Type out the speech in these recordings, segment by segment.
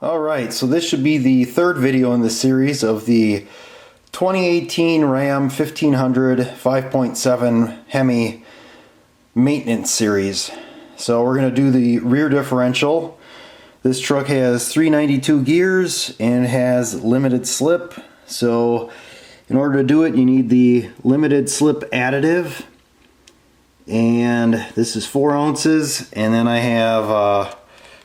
Alright, so this should be the third video in the series of the 2018 Ram 1500 5.7 Hemi maintenance series. So we're going to do the rear differential. This truck has 392 gears and has limited slip. So in order to do it, you need the limited slip additive. And this is 4 ounces. And then I have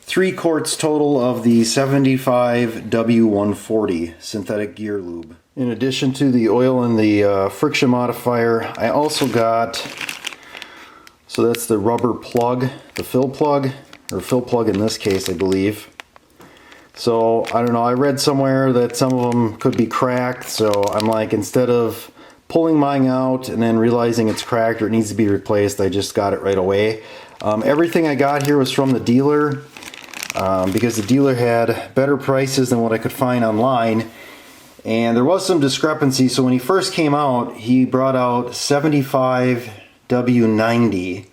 3 quarts total of the 75W140 synthetic gear lube. In addition to the oil and the friction modifier, I also got, so that's the rubber plug, the fill plug, or fill plug in this case, I believe. So, I don't know, I read somewhere that some of them could be cracked, so I'm like, instead of pulling mine out and then realizing it's cracked or it needs to be replaced, I just got it right away. Everything I got here was from the dealer. Because the dealer had better prices than what I could find online, and there was some discrepancy. So when he first came out, he brought out 75W90,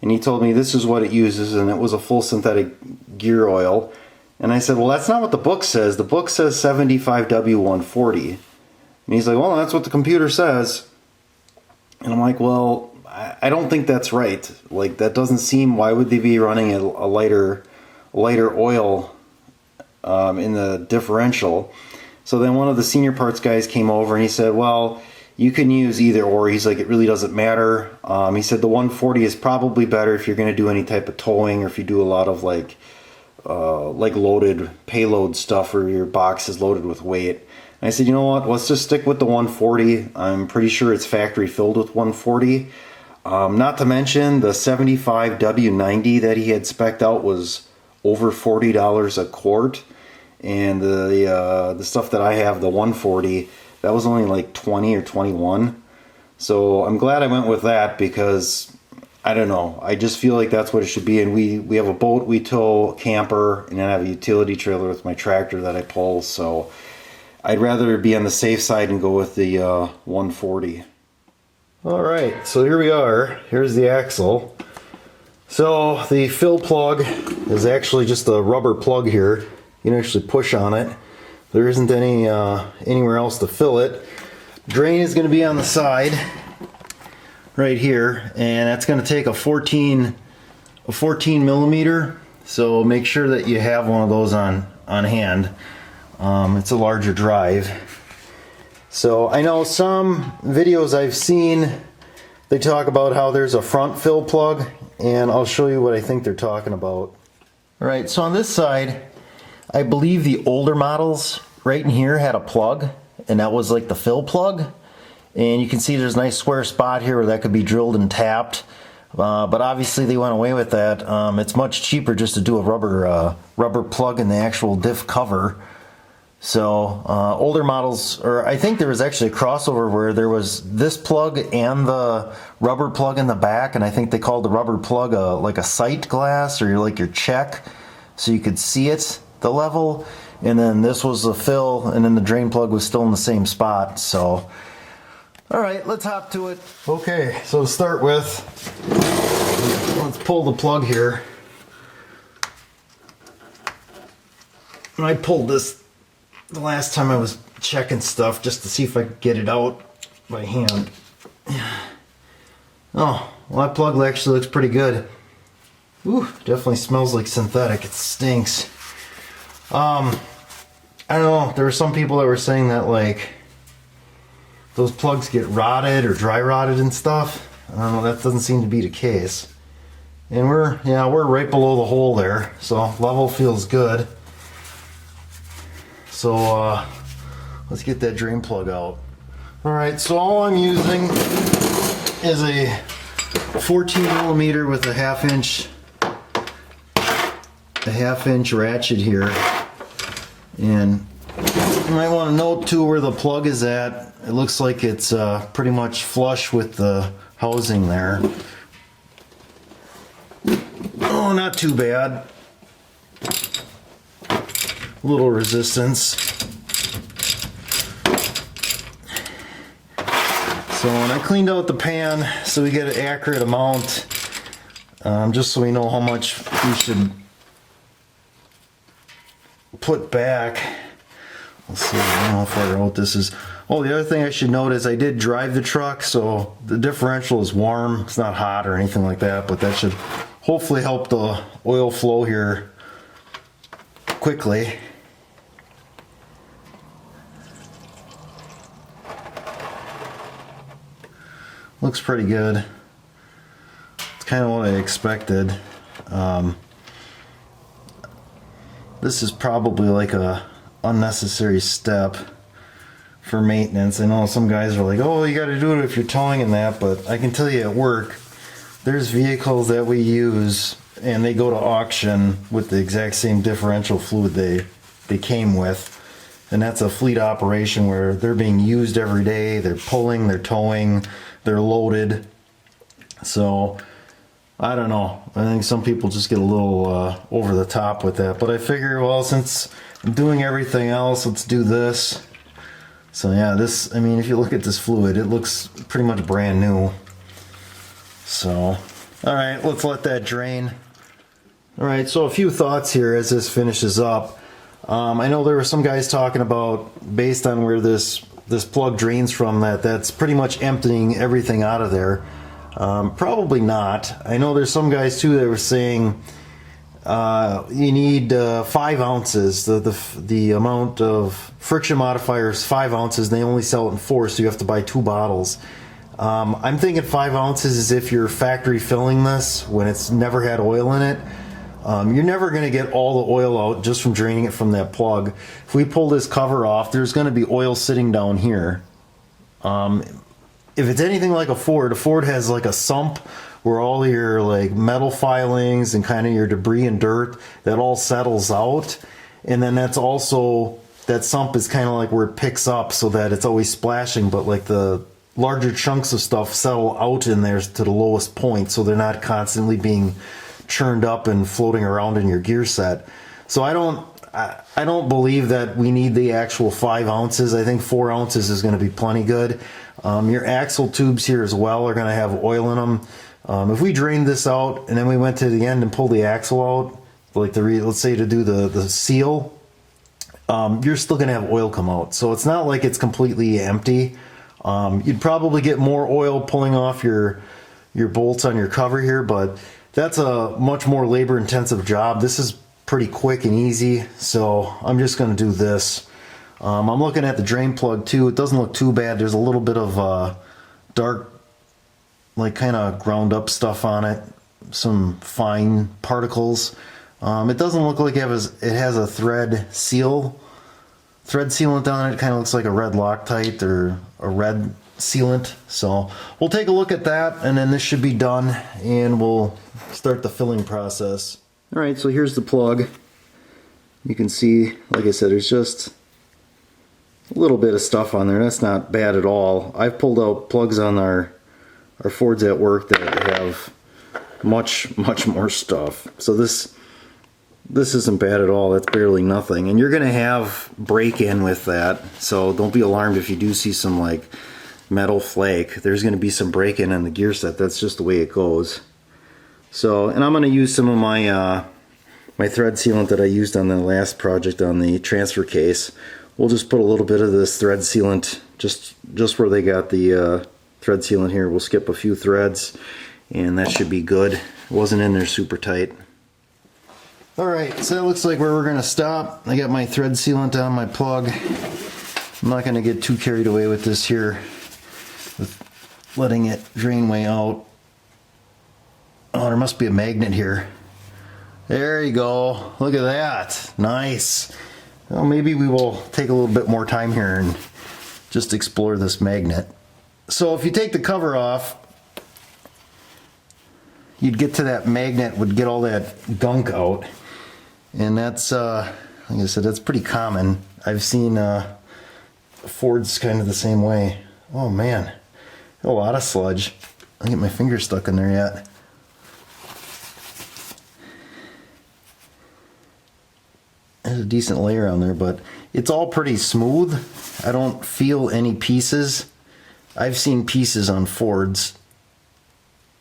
and he told me this is what it uses, and it was a full synthetic gear oil. And I said, well, that's not what the book says. The book says 75W140. And he's like, well, that's what the computer says. And I'm like, well, I don't think that's right. Like, that doesn't seem, why would they be running a lighter oil in the differential? So then one of the senior parts guys came over and he said, well, you can use either or. He's like, it really doesn't matter. He said the 140 is probably better if you're going to do any type of towing, or if you do a lot of like loaded payload stuff where your box is loaded with weight. And I said, you know what, let's just stick with the 140. I'm pretty sure it's factory filled with 140. Not to mention the 75W90 that he had spec'd out was over $40 a quart, and the stuff that I have, the 140, that was only like 20 or 21. So I'm glad I went with that, because I don't know, I just feel like that's what it should be. And we have a boat we tow, camper, and then I have a utility trailer with my tractor that I pull, so I'd rather be on the safe side and go with the 140. Alright, so here we are. Here's the axle. So the fill plug is actually just a rubber plug here. You can actually push on it. There isn't any anywhere else to fill it. Drain is going to be on the side right here, and that's going to take a 14 millimeter. So make sure that you have one of those on hand. It's a larger drive. So I know some videos I've seen, they talk about how there's a front fill plug, and I'll show you what I think they're talking about. Alright, so on this side, I believe the older models right in here had a plug, and that was like the fill plug. And you can see there's a nice square spot here where that could be drilled and tapped. But obviously they went away with that. It's much cheaper just to do a rubber plug in the actual diff cover. So older models, or I think there was actually a crossover where there was this plug and the rubber plug in the back, and I think they called the rubber plug like a sight glass, or like your check, so you could see it, the level. And then this was the fill, and then the drain plug was still in the same spot. So alright, let's hop to it. Okay, so to start with, let's pull the plug here. And I pulled this the last time I was checking stuff just to see if I could get it out by hand. Oh, well, that plug actually looks pretty good. Ooh, definitely smells like synthetic. It stinks. I don't know, there were some people that were saying that like those plugs get rotted or dry rotted and stuff. I don't know, that doesn't seem to be the case. And we're right below the hole there, so level feels good. So let's get that drain plug out. Alright, so all I'm using is a 14 millimeter with a half inch ratchet here. And you might want to note too where the plug is at. It looks like it's pretty much flush with the housing there. Oh, not too bad. Little resistance. So when I cleaned out the pan so we get an accurate amount, just so we know how much we should put back. Let's see, I don't know how far out this is. Oh, the other thing I should note is I did drive the truck, so the differential is warm. It's not hot or anything like that, but that should hopefully help the oil flow here quickly. Looks pretty good. It's kind of what I expected. This is probably like a unnecessary step for maintenance. I know some guys are like, oh, you got to do it if you're towing and that, but I can tell you at work, there's vehicles that we use and they go to auction with the exact same differential fluid they came with. And that's a fleet operation where they're being used every day. They're pulling, they're towing, they're loaded. So I don't know. I think some people just get a little over the top with that. But I figure, well, since I'm doing everything else, let's do this. So yeah, this, I mean, if you look at this fluid, it looks pretty much brand new. So, all right, let's let that drain. All right, so a few thoughts here as this finishes up. I know there were some guys talking about, based on where this plug drains from, that's pretty much emptying everything out of there. Probably not. I know there's some guys too that were saying you need 5 ounces. The amount of friction modifier is 5 ounces. And they only sell it in 4, so you have to buy 2 bottles. I'm thinking 5 ounces is if you're factory filling this when it's never had oil in it. You're never going to get all the oil out just from draining it from that plug. If we pull this cover off, there's going to be oil sitting down here. If it's anything like a Ford has like a sump where all your like metal filings and kind of your debris and dirt, that all settles out. And then that's also, that sump is kind of like where it picks up so that it's always splashing, but like the larger chunks of stuff settle out in there to the lowest point, so they're not constantly being churned up and floating around in your gear set. So I don't believe that we need the actual 5 ounces. I think 4 ounces is going to be plenty good. Your axle tubes here as well are going to have oil in them. If we drained this out and then we went to the end and pulled the axle out, like let's say to do the seal, you're still going to have oil come out. So it's not like it's completely empty. You'd probably get more oil pulling off your bolts on your cover here, but that's a much more labor intensive job. This is pretty quick and easy, so I'm just going to do this. I'm looking at the drain plug too. It doesn't look too bad. There's a little bit of dark, like kind of ground up stuff on it, some fine particles. It doesn't look like it has a thread sealant on it. It kind of looks like a red Loctite or a red sealant. So we'll take a look at that, and then this should be done, and we'll start the filling process. All right, so here's the plug. You can see, like I said, there's just a little bit of stuff on there. That's not bad at all. I've pulled out plugs on our Fords at work that have much more stuff. So this isn't bad at all. That's barely nothing. And you're going to have break-in with that, so don't be alarmed if you do see some like metal flake. There's going to be some break-in on the gear set. That's just the way it goes. So, and I'm going to use some of my my thread sealant that I used on the last project on the transfer case. We'll just put a little bit of this thread sealant just where they got the thread sealant here. We'll skip a few threads, and that should be good. It wasn't in there super tight. Alright, so that looks like where we're going to stop. I got my thread sealant on my plug. I'm not going to get too carried away with this here, with letting it drain way out. Oh, there must be a magnet here. There you go. Look at that. Nice. Well, maybe we will take a little bit more time here and just explore this magnet. So if you take the cover off, you'd get to that magnet, would get all that gunk out. And that's, like I said, that's pretty common. I've seen Fords kind of the same way. Oh man, a lot of sludge. I get my finger stuck in there yet. There's a decent layer on there, but it's all pretty smooth. I don't feel any pieces. I've seen pieces on Fords,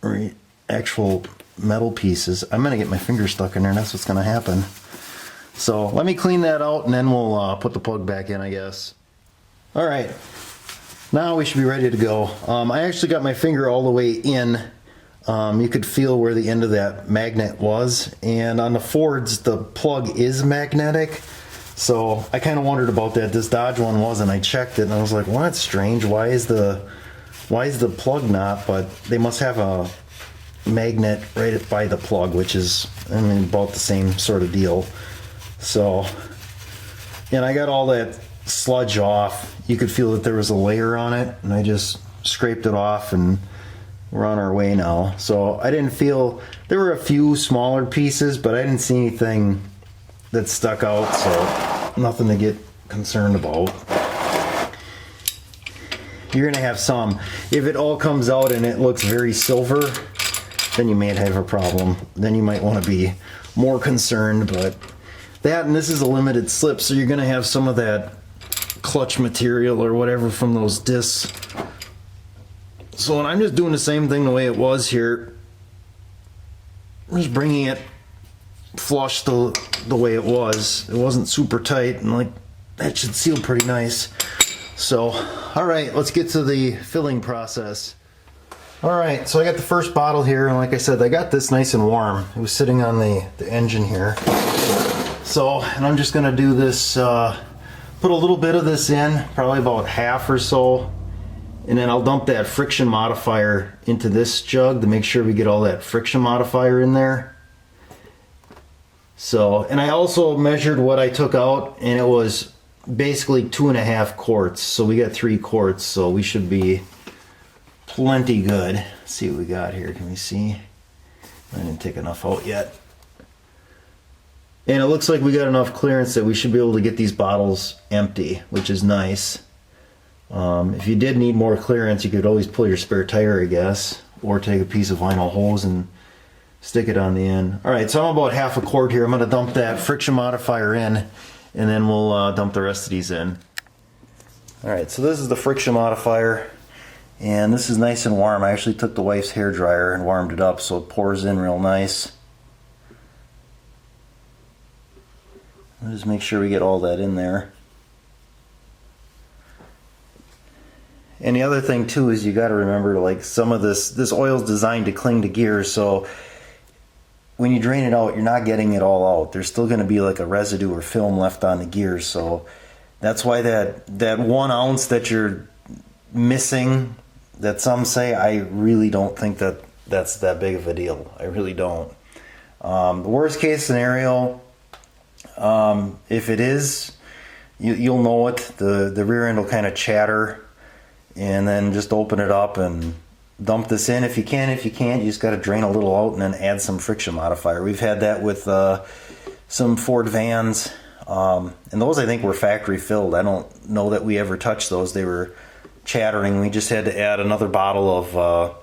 or actual metal pieces. I'm gonna get my finger stuck in there, and that's what's gonna happen. So let me clean that out and then we'll put the plug back in, I guess. All right, now we should be ready to go. I actually got my finger all the way in. You could feel where the end of that magnet was, and on the Fords the plug is magnetic, so I kind of wondered about that. This Dodge one wasn't. I checked it and I was like, well, that's strange. Why is the plug not? But they must have a magnet right by the plug, which is, I mean, about the same sort of deal. So, and I got all that sludge off. You could feel that there was a layer on it, and I just scraped it off and we're on our way now. So I didn't feel, there were a few smaller pieces, but I didn't see anything that stuck out, so nothing to get concerned about. You're gonna have some. If it all comes out and it looks very silver, then you may have a problem. Then you might want to be more concerned, but that, and this is a limited slip, so you're gonna have some of that clutch material or whatever from those discs. So I'm just doing the same thing the way it was here. I'm just bringing it flush the way it was. It wasn't super tight, and like that should seal pretty nice. So, all right, let's get to the filling process. All right, so I got the first bottle here, and like I said, I got this nice and warm. It was sitting on the engine here. So, and I'm just gonna do this, put a little bit of this in, probably about half or so, and then I'll dump that friction modifier into this jug to make sure we get all that friction modifier in there. So, and I also measured what I took out, and it was basically 2.5 quarts. So we got 3 quarts, so we should be plenty good. Let's see what we got here. Can we see? I didn't take enough out yet. And it looks like we got enough clearance that we should be able to get these bottles empty, which is nice. If you did need more clearance, you could always pull your spare tire, I guess, or take a piece of vinyl hose and stick it on the end. All right, so I'm about half a quart here. I'm gonna dump that friction modifier in, and then we'll dump the rest of these in. All right, so this is the friction modifier, and this is nice and warm. I actually took the wife's hair dryer and warmed it up so it pours in real nice. I'll just make sure we get all that in there. And the other thing too is you got to remember, like, some of this oil is designed to cling to gears, so when you drain it out, you're not getting it all out. There's still going to be like a residue or film left on the gears, so that's why that 1 ounce that you're missing, that some say, I really don't think that's that big of a deal. I really don't. The worst case scenario, if it is, you'll know it. The rear end will kind of chatter, and then just open it up and dump this in if you can. If you can't, you just got to drain a little out and then add some friction modifier. We've had that with some Ford vans, and those I think were factory filled. I don't know that we ever touched those. They were chattering. We just had to add another bottle of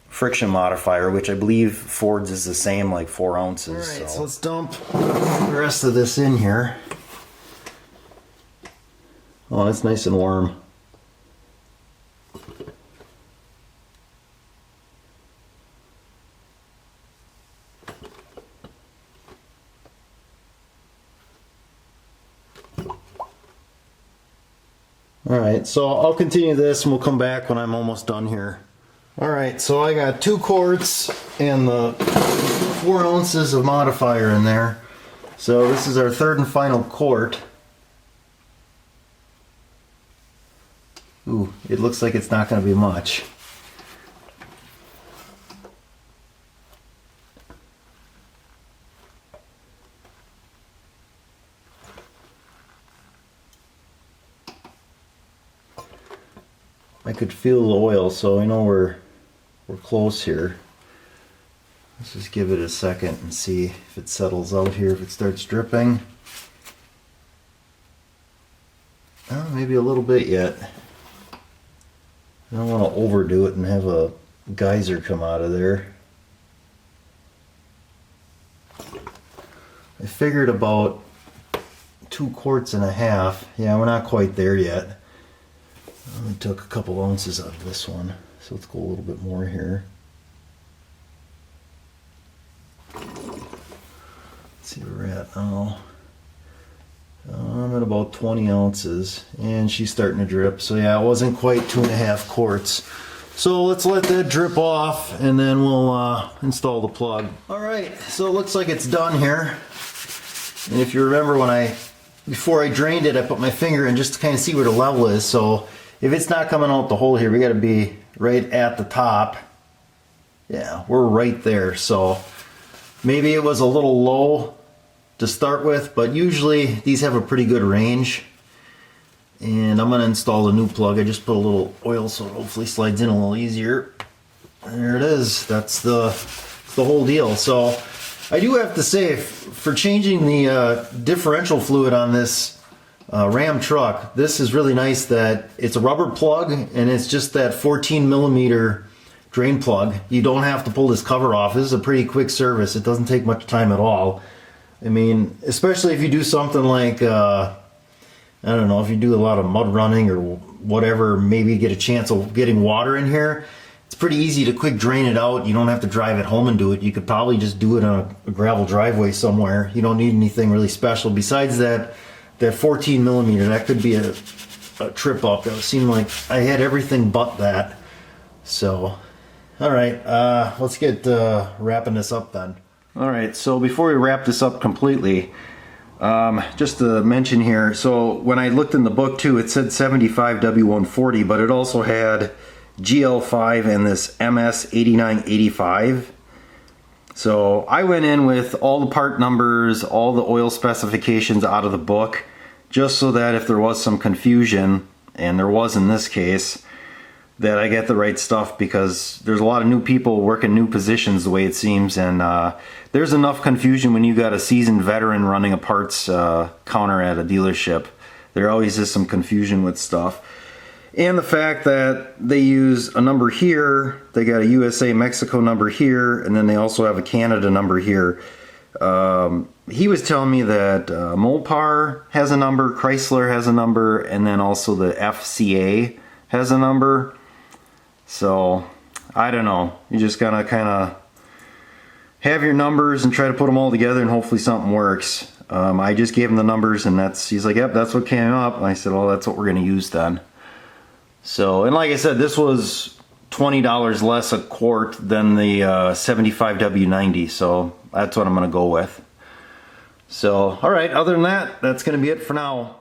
friction modifier, which I believe Ford's is the same, like 4 ounces. All right, so let's dump the rest of this in here. Oh, it's nice and warm. Alright, so I'll continue this and we'll come back when I'm almost done here. Alright, so I got 2 quarts and the 4 ounces of modifier in there. So this is our third and final quart. Ooh, it looks like it's not going to be much. I could feel the oil, so I know we're close here. Let's just give it a second and see if it settles out here, if it starts dripping. Oh, maybe a little bit yet. I don't want to overdo it and have a geyser come out of there. I figured about 2.5 quarts. Yeah, we're not quite there yet. I only took a couple ounces out of this one, so let's go a little bit more here. Let's see where we're at now. at about 20 ounces, and she's starting to drip. So yeah, it wasn't quite 2.5 quarts. So let's let that drip off, and then we'll install the plug. All right, so it looks like it's done here. And if you remember, before I drained it, I put my finger in just to kind of see where the level is. So if it's not coming out the hole here, we got to be right at the top. Yeah, we're right there. So maybe it was a little low to start with, but usually these have a pretty good range. And I'm going to install the new plug. I just put a little oil so it hopefully slides in a little easier. There it is. That's the whole deal. So I do have to say, for changing the differential fluid on this Ram truck, this is really nice that it's a rubber plug and it's just that 14 millimeter drain plug. You don't have to pull this cover off. This is a pretty quick service. It doesn't take much time at all. I mean, especially if you do something like I don't know, if you do a lot of mud running or whatever, maybe get a chance of getting water in here. It's pretty easy to quick drain it out. You don't have to drive it home and do it. You could probably just do it on a gravel driveway somewhere. You don't need anything really special. Besides that 14 millimeter, that could be a trip up. It seemed like I had everything but that. So, all right, let's get wrapping this up then. All right, so before we wrap this up completely, just to mention here, so when I looked in the book too, it said 75 W140, but it also had GL5 and this MS 8985. So I went in with all the part numbers, all the oil specifications out of the book, just so that if there was some confusion, and there was in this case, that I get the right stuff, because there's a lot of new people working new positions the way it seems, and there's enough confusion when you got a seasoned veteran running a parts counter at a dealership. There always is some confusion with stuff. And the fact that they use a number here, they got a USA Mexico number here, and then they also have a Canada number here. He was telling me that Mopar has a number, Chrysler has a number, and then also the FCA has a number. So, I don't know. You just gotta kind of have your numbers and try to put them all together, and hopefully something works. I just gave him the numbers, and he's like, yep, that's what came up. And I said, well, that's what we're gonna use then. So, and like I said, this was $20 less a quart than the 75W90, so that's what I'm gonna go with. So, all right, other than that, that's gonna be it for now.